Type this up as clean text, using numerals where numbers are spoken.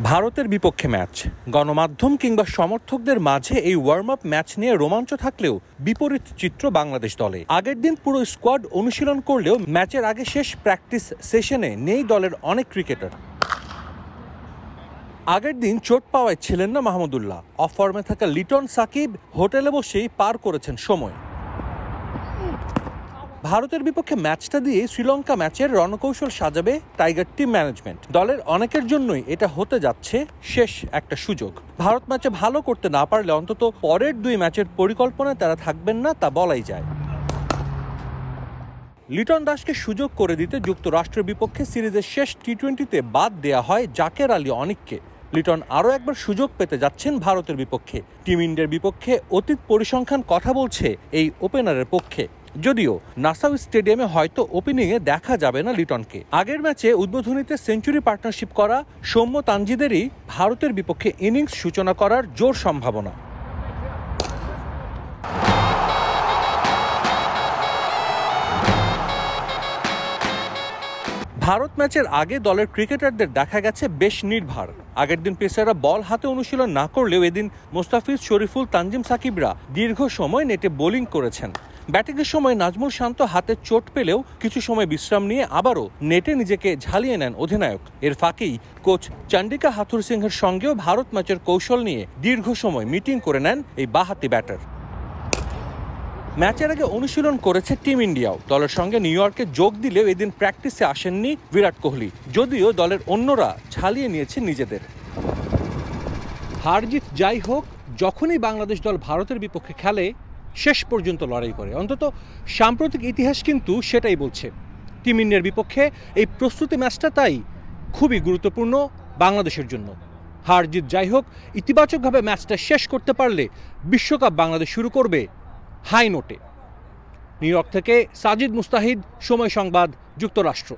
ভারতের বিপক্ষে ম্যাচ গণমাধ্যম কিংবা সমর্থকদের মাঝে এই ওয়ার্ম আপ ম্যাচ নিয়ে রোমাঞ্চ থাকলেও বিপরীত চিত্র বাংলাদেশ দলে। আগের দিন পুরো স্কোয়াড অনুশীলন করলেও ম্যাচের আগে শেষ প্র্যাকটিস সেশনে নেই দলের অনেক ক্রিকেটার। আগের দিন চোট পাওয়ায় ছিলেন না মাহমুদুল্লাহ। অফ ফর্মে থাকা লিটন সাকিব হোটেলে বসেই পার করেছেন সময়। ভারতের বিপক্ষে ম্যাচটা দিয়ে শ্রীলঙ্কা ম্যাচের রণকৌশল সাজাবে টাইগার টিম ম্যানেজমেন্ট। দলের অনেকের জন্যই এটা হতে যাচ্ছে শেষ একটা সুযোগ। ভারত ম্যাচে ভালো করতে না পারলে অন্তত পরের দুই ম্যাচের পরিকল্পনায় তারা থাকবেন না, তা বলাই যায়। লিটন দাসকে সুযোগ করে দিতে যুক্তরাষ্ট্রের বিপক্ষে সিরিজের শেষ টি-20-তে বাদ দেয়া হয় জাকের আলী অনিককে। লিটন আরও একবার সুযোগ পেতে যাচ্ছেন ভারতের বিপক্ষে। টিম ইন্ডিয়ার বিপক্ষে অতীত পরিসংখ্যান কথা বলছে এই ওপেনারের পক্ষে। যদিও নাসাউ স্টেডিয়ামে হয়তো ওপেনিংয়ে দেখা যাবে না লিটনকে। আগের ম্যাচে উদ্বোধনীতে সেঞ্চুরি পার্টনারশিপ করা সৌম্য তানজিদেরই ভারতের বিপক্ষে ইনিংস সূচনা করার জোর সম্ভাবনা। ভারত ম্যাচের আগে দলের ক্রিকেটারদের দেখা গেছে বেশ নির্ভার। আগের দিন পেসাররা বল হাতে অনুশীলন না করলেও এদিন মোস্তাফিজ, শরীফুল, তানজিম সাকিবরা দীর্ঘ সময় নেটে বোলিং করেছেন। ব্যাটিংয়ের সময় নাজমুল শান্ত হাতে চোট পেলেও কিছু সময় বিশ্রাম নিয়ে আবারও নেটে নিজেকে ঝালিয়ে নেন অধিনায়ক। এর ফাঁকেই কোচ চন্ডিকা হাথুর সিংহের সঙ্গেও ভারত ম্যাচের কৌশল নিয়ে দীর্ঘ সময় মিটিং করে নেন এই বাঁহাতি ব্যাটার। ম্যাচের আগে অনুশীলন করেছে টিম ইন্ডিয়াও। দলের সঙ্গে নিউ ইয়র্কে যোগ দিলেও এদিন প্র্যাকটিসে আসেননি বিরাট কোহলি, যদিও দলের অন্যরা ঝালিয়ে নিয়েছে নিজেদের। হারজিত যাই হোক, যখনই বাংলাদেশ দল ভারতের বিপক্ষে খেলে শেষ পর্যন্ত লড়াই করে। অন্তত সাম্প্রতিক ইতিহাস কিন্তু সেটাই বলছে। টিম ইন্ডিয়ার বিপক্ষে এই প্রস্তুতি ম্যাচটা তাই খুবই গুরুত্বপূর্ণ বাংলাদেশের জন্য। হারজিত যাই হোক, ইতিবাচকভাবে ম্যাচটা শেষ করতে পারলে বিশ্বকাপ বাংলাদেশ শুরু করবে হাই নোটে। নিউ ইয়র্ক থেকে সাজিদ মুস্তাহিদ, সময় সংবাদ, যুক্তরাষ্ট্র।